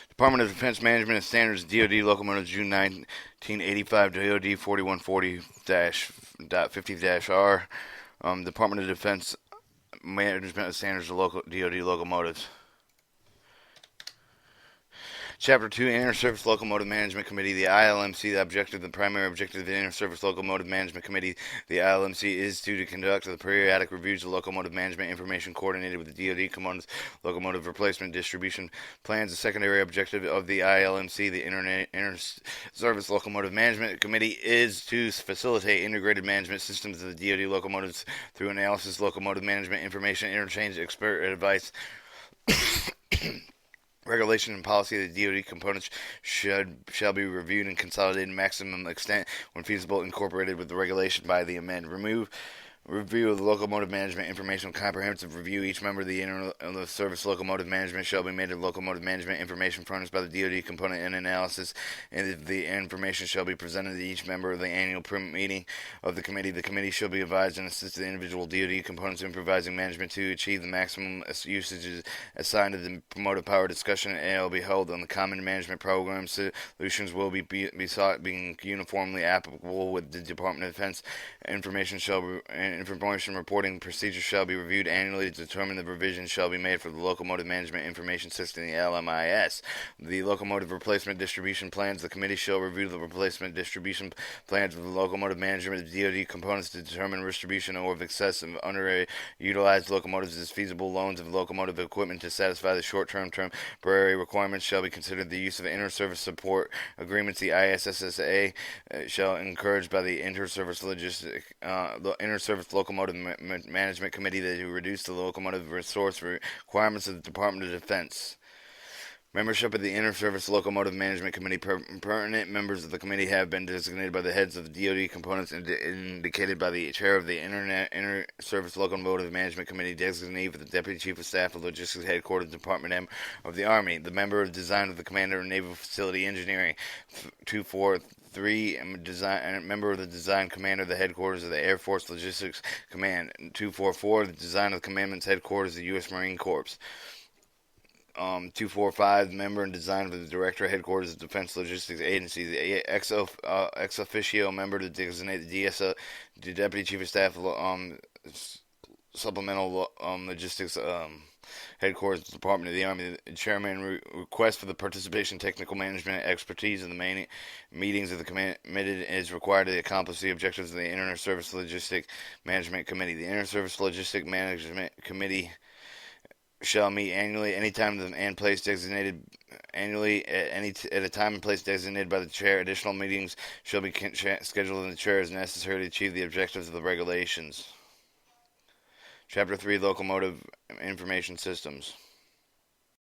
Department of Defense Management and Standards, DoD Locomotives, June 1985, DoD 4140-50-R. Department of Defense Management and Standards, DoD Locomotives. Chapter 2, Inter-Service Locomotive Management Committee, the ILMC. The primary objective of the Inter-Service Locomotive Management Committee, the ILMC, is to conduct the periodic reviews of locomotive management information coordinated with the DoD components, locomotive replacement distribution plans. The secondary objective of the ILMC, the Inter-Service Locomotive Management Committee, is to facilitate integrated management systems of the DoD locomotives through analysis, locomotive management information interchange, expert advice, regulation and policy of the DoD components shall be reviewed and consolidated to maximum extent when feasible, incorporated with the regulation by the amend. Review of the locomotive management information, comprehensive review. Each member of the service locomotive management shall be made of locomotive management information furnished by the DoD component and analysis, and the information shall be presented to each member of the annual meeting of the committee. The committee shall be advised and assist the individual DoD components improvising management to achieve the maximum usages assigned to the promotive power discussion, and will be held on the common management program. Solutions will be sought being uniformly applicable with the Department of Defense. Information reporting procedures shall be reviewed annually to determine the revisions shall be made for the Locomotive Management Information System, the LMIS. The Locomotive Replacement Distribution Plans. The committee shall review the replacement distribution plans of the locomotive management of DoD components to determine distribution or of excess of underutilized locomotives as feasible. Loans of locomotive equipment to satisfy the short-term temporary requirements shall be considered. The use of inter-service support agreements, the ISSSA, shall encouraged by the Inter-Service Locomotive Management Committee to reduce the locomotive resource requirements of the Department of Defense. Membership of the Inter-Service Locomotive Management Committee. Permanent members of the committee have been designated by the heads of the DoD components and indicated by the chair of the Inter-Service Locomotive Management Committee, designee for the Deputy Chief of Staff of Logistics Headquarters, Department M of the Army. The member of design of the Commander of Naval Facility Engineering. 243, member of the design commander of the headquarters of the Air Force Logistics Command. 244, the design of the commandment's headquarters of the U.S. Marine Corps. 245, member and designer of the Director Headquarters of Defense Logistics Agency. The ex officio member to designate the DSO, the Deputy Chief of Staff Supplemental Logistics Headquarters of the Department of the Army. The chairman requests for the participation, technical management, expertise in the main meetings of the committee is required to accomplish the objectives of the Inter-Service Logistic Management Committee. The Inter-Service Logistic Management Committee shall meet annually anytime and place designated annually at a time and place designated by the chair. Additional meetings shall be scheduled in the chair as necessary to achieve the objectives of the regulations. Chapter 3, Locomotive Information Systems.